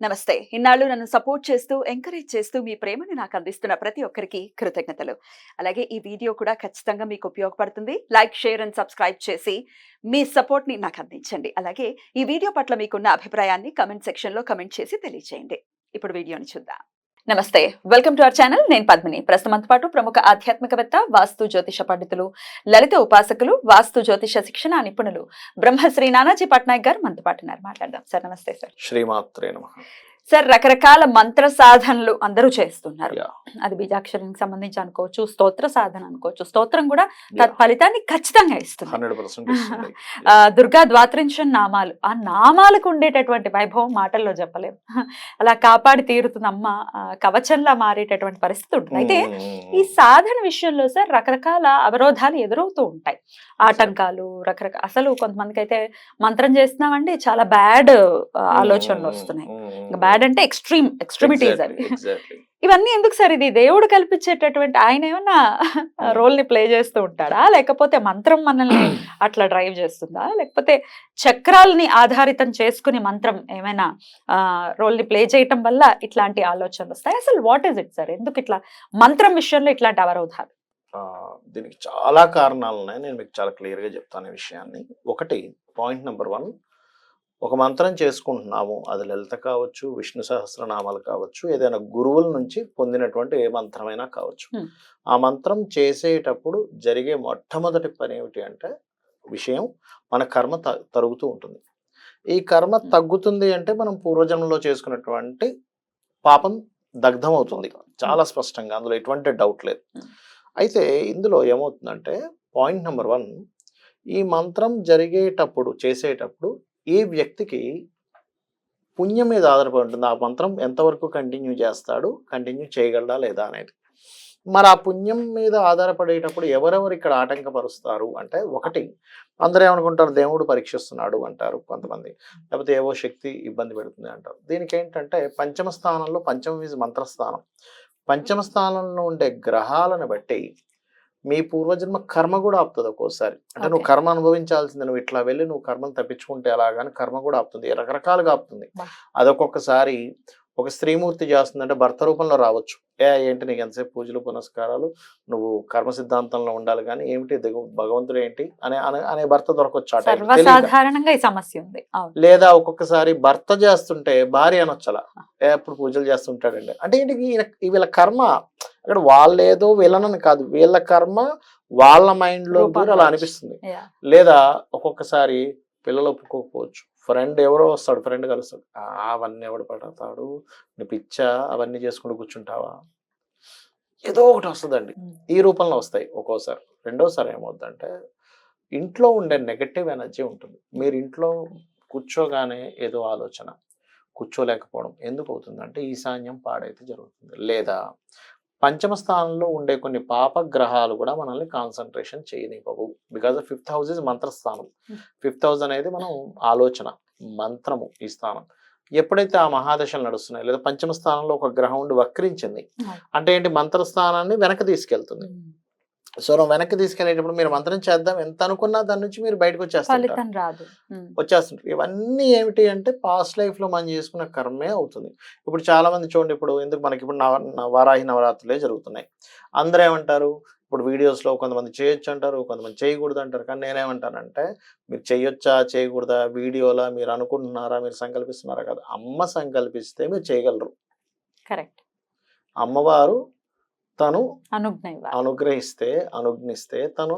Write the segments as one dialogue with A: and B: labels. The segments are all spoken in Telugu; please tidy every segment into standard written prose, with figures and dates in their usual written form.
A: నమస్తే. ఇన్నాళ్ళు నన్ను సపోర్ట్ చేస్తూ, ఎంకరేజ్ చేస్తూ మీ ప్రేమని నాకు అందిస్తున్న ప్రతి ఒక్కరికి కృతజ్ఞతలు. అలాగే ఈ వీడియో కూడా ఖచ్చితంగా మీకు ఉపయోగపడుతుంది. లైక్, షేర్ అండ్ సబ్స్క్రైబ్ చేసి మీ సపోర్ట్‌ని నాకు అందించండి. అలాగే ఈ వీడియో పట్ల మీకున్న అభిప్రాయాన్ని కామెంట్ సెక్షన్‌లో కామెంట్ చేసి తెలియజేయండి. ఇప్పుడు వీడియోని చూద్దాం. నమస్తే. Welcome to our channel. నేను పద్మిని. ప్రస్తుతంతో పాటు ప్రముఖ ఆధ్యాత్మికవేత్త, వాస్తు జ్యోతిష పండితులు, లలిత ఉపాసకులు, వాస్తు జ్యోతిష శిక్షణ నిపుణులు బ్రహ్మశ్రీ నానాజీ పట్నాయక్ గారు మనతో పాటు ఉన్నారు. మాట్లాడదాం. సార్ నమస్తే సార్.
B: శ్రీమాత్రే నమః.
A: సార్, రకరకాల మంత్ర సాధనలు అందరూ చేస్తున్నారు.
B: Yeah.
A: అది బీజాక్షరానికి సంబంధించి అనుకోవచ్చు, స్తోత్ర సాధన అనుకోవచ్చు. స్తోత్రం కూడా ఫలితాన్ని ఖచ్చితంగా ఇస్తుంది.
B: 100% ఇస్తుంది.
A: దుర్గా ద్వాత్రింశన్ నామాలు, ఆ నామాలకు ఉండేటటువంటి వైభవం మాటల్లో చెప్పలేము. అలా కాపాడి తీరుతుంది అమ్మ, కవచంలా మారేటటువంటి పరిస్థితి ఉంటుంది. అయితే ఈ సాధన విషయంలో సార్ రకరకాల అవరోధాలు ఎదురవుతూ ఉంటాయి, ఆటంకాలు రకరకాల. అసలు కొంతమందికి అయితే మంత్రం చేస్తున్నామండి, చాలా బ్యాడ్ ఆలోచనలు వస్తున్నాయి. బ్యాడ్ అంటే ఎక్స్ట్రీమిటీస్ అవి. ఇవన్నీ ఎందుకు సార్? ఇది దేవుడు కల్పించేటటువంటి, ఆయన ఏమన్నా రోల్ ని ప్లే చేస్తూ ఉంటాడా, లేకపోతే మంత్రం మనల్ని అట్లా డ్రైవ్ చేస్తుందా, లేకపోతే చక్రాలని ఆధారితం చేసుకుని మంత్రం ఏమైనా రోల్ ని ప్లే చేయటం వల్ల ఇట్లాంటి ఆలోచనలు వస్తాయి? అసలు వాట్ ఈస్ ఇట్ సార్? ఎందుకు ఇట్లా మంత్రం విషయంలో ఇట్లాంటి అవరోధాలు?
B: దీనికి చాలా కారణాలు ఉన్నాయి. నేను మీకు చాలా క్లియర్ గా చెప్తాను ఈ విషయాన్ని. ఒకటి, పాయింట్ నెంబర్ 1, ఒక మంత్రం చేసుకుంటున్నాము, అది లలిత కావచ్చు, విష్ణు సహస్రనామాలు కావచ్చు, ఏదైనా గురువుల నుంచి పొందినటువంటి ఏ మంత్రమైనా కావచ్చు. ఆ మంత్రం చేసేటప్పుడు జరిగే మొట్టమొదటి పని ఏమిటి అంటే, విషయం మన కర్మ తరుగుతూ ఉంటుంది. ఈ కర్మ తగ్గుతుంది అంటే మనం పూర్వజన్మలో చేసుకున్నటువంటి పాపం దగ్ధం అవుతుంది, చాలా స్పష్టంగా, అందులో ఎటువంటి డౌట్ లేదు. అయితే ఇందులో ఏమవుతుందంటే, పాయింట్ నెంబర్ 1, ఈ మంత్రం జరిగేటప్పుడు చేసేటప్పుడు ఈ వ్యక్తికి పుణ్యం మీద ఆధారపడి ఉంటుంది. ఆ మంత్రం ఎంతవరకు కంటిన్యూ చేస్తాడు, కంటిన్యూ చేయగలడా లేదా అనేది. మరి ఆ పుణ్యం మీద ఆధారపడేటప్పుడు ఎవరెవరు ఇక్కడ ఆటంకపరుస్తారు అంటే, ఒకటి, అందరూ ఏమనుకుంటారు, దేవుడు పరీక్షిస్తున్నాడు అంటారు కొంతమంది, లేకపోతే ఏవో శక్తి ఇబ్బంది పెడుతుంది అంటారు. దీనికి ఏంటంటే, పంచమ స్థానంలో, పంచమ ఈజ్ మంత్రస్థానం, పంచమ స్థానంలో ఉండే గ్రహాలను బట్టి మీ పూర్వజన్మ కర్మ కూడా ఆపుతుంది ఒక్కోసారి. అంటే నువ్వు కర్మ అనుభవించాల్సింది, నువ్వు ఇట్లా వెళ్ళి నువ్వు కర్మను తప్పించుకుంటే అలాగాని కర్మ కూడా ఆపుతుంది, రకరకాలుగా ఆపుతుంది. అదొక్కొక్కసారి ఒక స్త్రీమూర్తి చేస్తుందంటే భర్త రూపంలో రావచ్చు. ఏంటి నీకు ఎంతసేపు పూజలు పునస్కారాలు, నువ్వు కర్మ సిద్ధాంతంలో ఉండాలి కానీ ఏమిటి భగవంతుడు ఏంటి అనే భర్త దొరకొచ్చు.
A: సర్వసాధారణంగా ఈ సమస్య ఉంది.
B: లేదా ఒక్కొక్కసారి భర్త చేస్తుంటే భార్య అనొచ్చలా, ఎప్పుడు పూజలు చేస్తుంటాడండి అంటే ఏంటి, వీళ్ళ కర్మ అక్కడ వాళ్ళేదో వీళ్ళనని కాదు, వీళ్ళ కర్మ వాళ్ళ మైండ్ లో కూడా అలా అనిపిస్తుంది. లేదా ఒక్కొక్కసారి పిల్లలు ఒప్పుకోకపోవచ్చు, ఫ్రెండ్ ఎవరో వస్తాడు, ఫ్రెండ్ కలుస్తాడు, అవన్నీ ఎవడు పడతాడు, నీ పిచ్చా అవన్నీ చేసుకుంటూ కూర్చుంటావా, ఏదో ఒకటి వస్తుందండి. ఈ రూపంలో వస్తాయి ఒక్కోసారి. రెండోసారి ఏమవుతుందంటే, ఇంట్లో ఉండే నెగటివ్ ఎనర్జీ ఉంటుంది. మీరు ఇంట్లో కూర్చోగానే ఏదో ఆలోచన, కూర్చోలేకపోవడం ఎందుకు అవుతుందంటే ఈశాన్యం పాడైతే జరుగుతుంది. లేదా పంచమ స్థానంలో ఉండే కొన్ని పాప గ్రహాలు కూడా మనల్ని కాన్సన్ట్రేషన్ చేయనివ్వవు. బికాజ్ 5th హౌస్ ఇస్ మంత్రస్థానం. 5th హౌస్ అనేది మనం ఆలోచన, మంత్రము ఈ స్థానం. ఎప్పుడైతే ఆ మహాదశలు నడుస్తున్నాయి, లేదా పంచమ స్థానంలో ఒక గ్రహం ఉండి వక్రించింది అంటే ఏంటి, మంత్రస్థానాన్ని వెనక్కి తీసుకెళ్తుంది. సో వెనక్కి తీసుకెళ్ళేటప్పుడు మీరు మంత్రం చేద్దాం ఎంత అనుకున్నా దాని నుంచి మీరు బయటకు వచ్చేస్తుంటారు. ఇవన్నీ ఏమిటి అంటే పాస్ట్ లైఫ్ లో మనం చేసుకున్న కర్మే అవుతుంది. ఇప్పుడు చాలా మంది చూడండి, ఇప్పుడు ఎందుకు మనకి ఇప్పుడు వారాహి నవరాత్రులే జరుగుతున్నాయి. అందరూ ఏమంటారు, ఇప్పుడు వీడియోస్ లో కొంతమంది చేయొచ్చు అంటారు, కొంతమంది చేయకూడదు అంటారు. కానీ నేనేమంటానంటే, మీరు చేయొచ్చా చేయకూడదా వీడియోలా మీరు అనుకుంటున్నారా, మీరు సంకల్పిస్తున్నారా కదా, అమ్మ సంకల్పిస్తే మీరు చేయగలరు.
A: కరెక్ట్.
B: అమ్మవారు తను అనుగ్రహిస్తే తను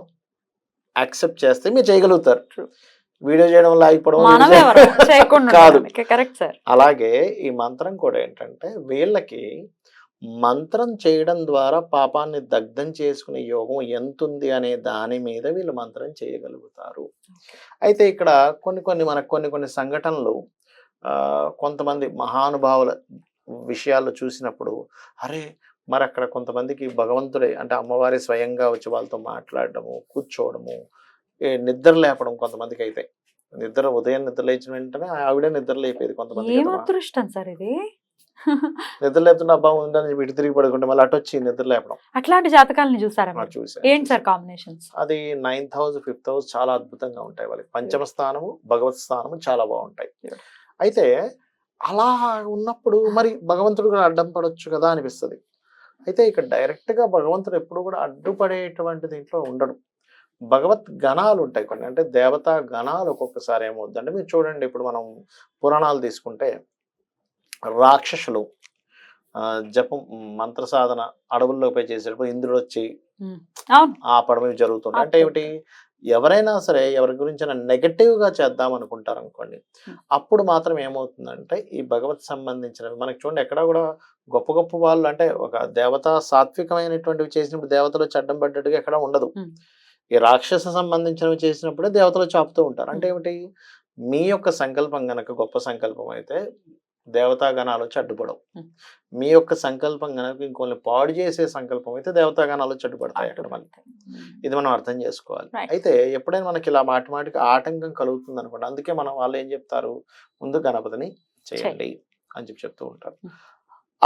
B: యాక్సెప్ట్ చేస్తే మీరు చేయగలుగుతారు. వీడియో చేయడం వల్ల అయిపోవడం కాదు. అలాగే ఈ మంత్రం కూడా ఏంటంటే, వీళ్ళకి మంత్రం చేయడం ద్వారా పాపాన్ని దగ్ధం చేసుకునే యోగం ఎంతుంది అనే దాని మీద వీళ్ళు మంత్రం చేయగలుగుతారు. అయితే ఇక్కడ కొన్ని సంఘటనలు కొంతమంది మహానుభావుల విషయాల్లో చూసినప్పుడు, అరే మరి అక్కడ కొంతమందికి భగవంతుడే అంటే అమ్మవారి స్వయంగా వచ్చి వాళ్ళతో మాట్లాడడము, కూర్చోవడము, నిద్ర లేపడం. కొంతమందికి అయితే ఉదయం నిద్ర లేచిన వెంటనే ఆవిడే నిద్ర లేపేది. కొంతమంది నిద్ర లేపుతున్న అబ్బా ఉందని ఇటు తిరిగి పడుకుంటే మళ్ళీ అటు వచ్చి నిద్ర లేపడం.
A: అట్లాంటి జాతకాలను చూసాను.
B: అది 9th హౌస్ 5th హౌస్ చాలా అద్భుతంగా ఉంటాయి వాళ్ళకి. పంచమ స్థానము భగవత్ స్థానము చాలా బాగుంటాయి. అయితే అలా ఉన్నప్పుడు మరి భగవంతుడు కూడా అడ్డం పడొచ్చు కదా అనిపిస్తుంది. అయితే ఇక్కడ డైరెక్ట్ గా భగవంతుడు ఎప్పుడు కూడా అడ్డుపడేటువంటి దీంట్లో ఉండడు. భగవత్ గణాలు ఉంటాయి కొన్ని, అంటే దేవతా గణాలు ఒక్కొక్కసారి ఏమవుద్దంటే మీరు చూడండి, ఇప్పుడు మనం పురాణాలు తీసుకుంటే రాక్షసులు జపం మంత్ర సాధన అడవుల్లో పోయి చేసేటప్పుడు ఇంద్రుడు వచ్చి
A: అవును.
B: ఆపడం ఇవి జరుగుతుంటాయి. అంటే ఏమిటి, ఎవరైనా సరే ఎవరి గురించి నెగటివ్ గా చేద్దాం అనుకుంటారు అనుకోండి, అప్పుడు మాత్రం ఏమవుతుందంటే ఈ భగవత్ సంబంధించినవి మనకి చూడండి ఎక్కడ కూడా గొప్ప గొప్ప వాళ్ళు, అంటే ఒక దేవత సాత్వికమైనటువంటివి చేసినప్పుడు దేవతలు అడ్డం పడ్డట్టుగా ఎక్కడ ఉండదు. ఈ రాక్షస సంబంధించినవి చేసినప్పుడే దేవతలు చాపుతూ ఉంటారు. అంటే ఏమిటి, మీ యొక్క సంకల్పం గనక గొప్ప సంకల్పం అయితే దేవతా గణాలు వచ్చి అడ్డుపడవు. మీ యొక్క సంకల్పం గనక ఇంకొన్ని పాడు చేసే సంకల్పం అయితే దేవతా గణాలు వచ్చి అడ్డుపడతాయి అక్కడ మనకి. ఇది మనం అర్థం చేసుకోవాలి. అయితే ఎప్పుడైనా మనకి ఇలా మాటిమాటికి ఆటంకం కలుగుతుంది అనుకోండి, అందుకే మనం వాళ్ళు ఏం చెప్తారు, ముందు గణపతిని చేయండి అని చెప్తూ ఉంటారు.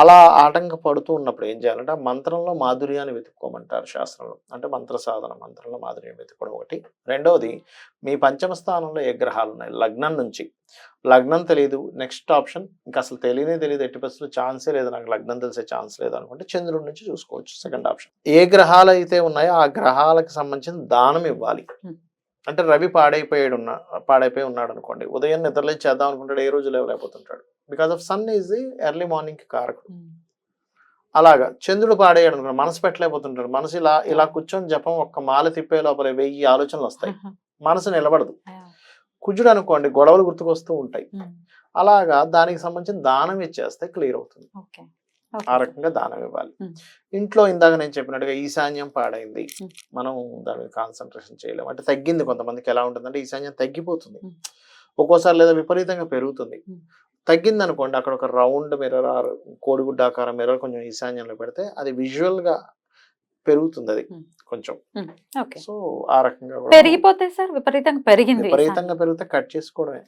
B: అలా ఆటంక పడుతూ ఉన్నప్పుడు ఏం చేయాలంటే ఆ మంత్రంలో మాధుర్యాన్ని వెతుక్కోమంటారు శాస్త్రంలో. అంటే మంత్ర సాధన మంత్రంలో మాధుర్యం వెతుక్కోవడం ఒకటి. రెండవది, మీ పంచమ స్థానంలో ఏ గ్రహాలు ఉన్నాయి, లగ్నం నుంచి. లగ్నం తెలియదు, నెక్స్ట్ ఆప్షన్ ఇంకా అసలు తెలియదు, ఎట్టి పరిస్థితుల్లో ఛాన్సే లేదు, నాకు లగ్నం తెలిసే ఛాన్స్ లేదు అనుకుంటే చంద్రుడి నుంచి చూసుకోవచ్చు, సెకండ్ ఆప్షన్. ఏ గ్రహాలు అయితే ఉన్నాయో ఆ గ్రహాలకు సంబంధించిన దానం ఇవ్వాలి. అంటే రవి పాడైపోయి ఉన్నాడు అనుకోండి, ఉదయం నిద్రలేచి చేద్దాం అనుకుంటాడు, ఏ రోజు లేవలేకపోతుంటాడు. Because of sun is the early morning కి కారకుడు. అలాగా చంద్రుడు పాడేయాడు అనుకోండి, మనసు పెట్టలేకపోతుంటాడు. మనసు ఇలా కూర్చొని జపం ఒక్క మాల తిప్పే లోపల 1000 ఆలోచనలు వస్తాయి, మనసు నిలబడదు. కుజుడు అనుకోండి, గొడవలు గుర్తుకొస్తూ ఉంటాయి. అలాగా దానికి సంబంధించిన దానం ఇచ్చేస్తే క్లియర్ అవుతుంది. ఆ రకంగా దానం ఇవ్వాలి. ఇంట్లో ఇందాక నేను చెప్పినట్టుగా ఈశాన్యం పాడైంది, మనం దాని మీద కాన్సన్ట్రేషన్ చేయలేము. అంటే తగ్గింది, కొంతమందికి ఎలా ఉంటుందంటే ఈశాన్యం తగ్గిపోతుంది ఒక్కోసారి, లేదా విపరీతంగా పెరుగుతుంది. తగ్గింది అనుకోండి, అక్కడ ఒక రౌండ్ మిర్రర్ ఆర్ కోడిగుడ్డ ఆకారం మిర్రర్ కొంచెం ఈశాన్యంలో పెడితే అది విజువల్ గా పెరుగుతుంది, అది కొంచెం. సో ఆ రకంగా
A: పెరిగిపోతే సార్ విపరీతంగా
B: పెరిగితే కట్ చేసుకోవడమే.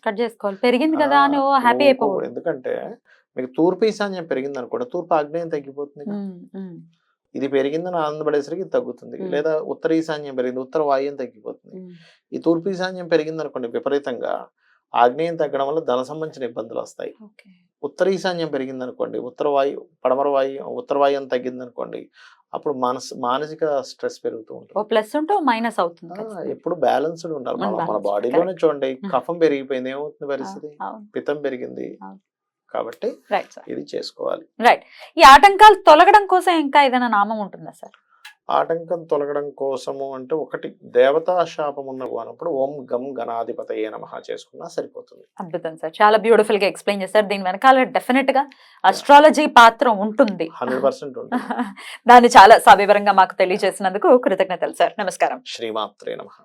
A: పెరిగింది కదా అని హ్యాపీ అయిపోవడం.
B: ఎందుకంటే మీకు తూర్పు ఈశాన్యం పెరిగింది అనుకోండి, తూర్పు ఆగ్నేయం తగ్గిపోతుంది. ఇది పెరిగిందని ఆనందపడేసరికి ఇది తగ్గుతుంది. లేదా ఉత్తర ఈశాన్యం పెరిగింది, ఉత్తర వాయుం తగ్గిపోతుంది. ఈ తూర్పు ఈశాన్యం పెరిగింది అనుకోండి విపరీతంగా, ఆగ్నేయం తగ్గడం వల్ల ధన సంబంధించిన ఇబ్బందులు వస్తాయి. ఉత్తర ఈశాన్యం పెరిగింది అనుకోండి, ఉత్తర వాయుం తగ్గింది అనుకోండి, అప్పుడు మానసిక స్ట్రెస్ పెరుగుతూ ఉంటుంది.
A: ప్లస్ ఉంటే మైనస్ అవుతుంది.
B: ఎప్పుడు బ్యాలెన్స్డ్ ఉండాలి. మన బాడీలోనే చూడండి, కఫం పెరిగిపోయింది ఏమవుతుంది పరిస్థితి, పిత్తం పెరిగింది. కాబట్టి ఇది చేసుకోవాలి.
A: రైట్. ఈ ఆటంకాలు తొలగడం కోసం ఇంకా ఏదైనా నామం ఉంటుందా సార్?
B: ఆటంకం తొలగడం కోసము అంటే ఒకటి, దేవతా శాపం ఉన్నప్పుడు ఓం గం గణాధిపతయే నమః చేసుకున్నా సరిపోతుంది.
A: అద్భుతం సార్, చాలా బ్యూటిఫుల్ గా ఎక్స్ప్లెయిన్ చేశారు. దీని వెనకాల డెఫినెట్ గా అస్ట్రాలజీ పాత్ర ఉంటుంది,
B: 100% ఉంటుంది.
A: దాన్ని చాలా సవివరంగా మాకు తెలియజేసినందుకు కృతజ్ఞతలు సార్. నమస్కారం.
B: శ్రీమాత్రే నమః.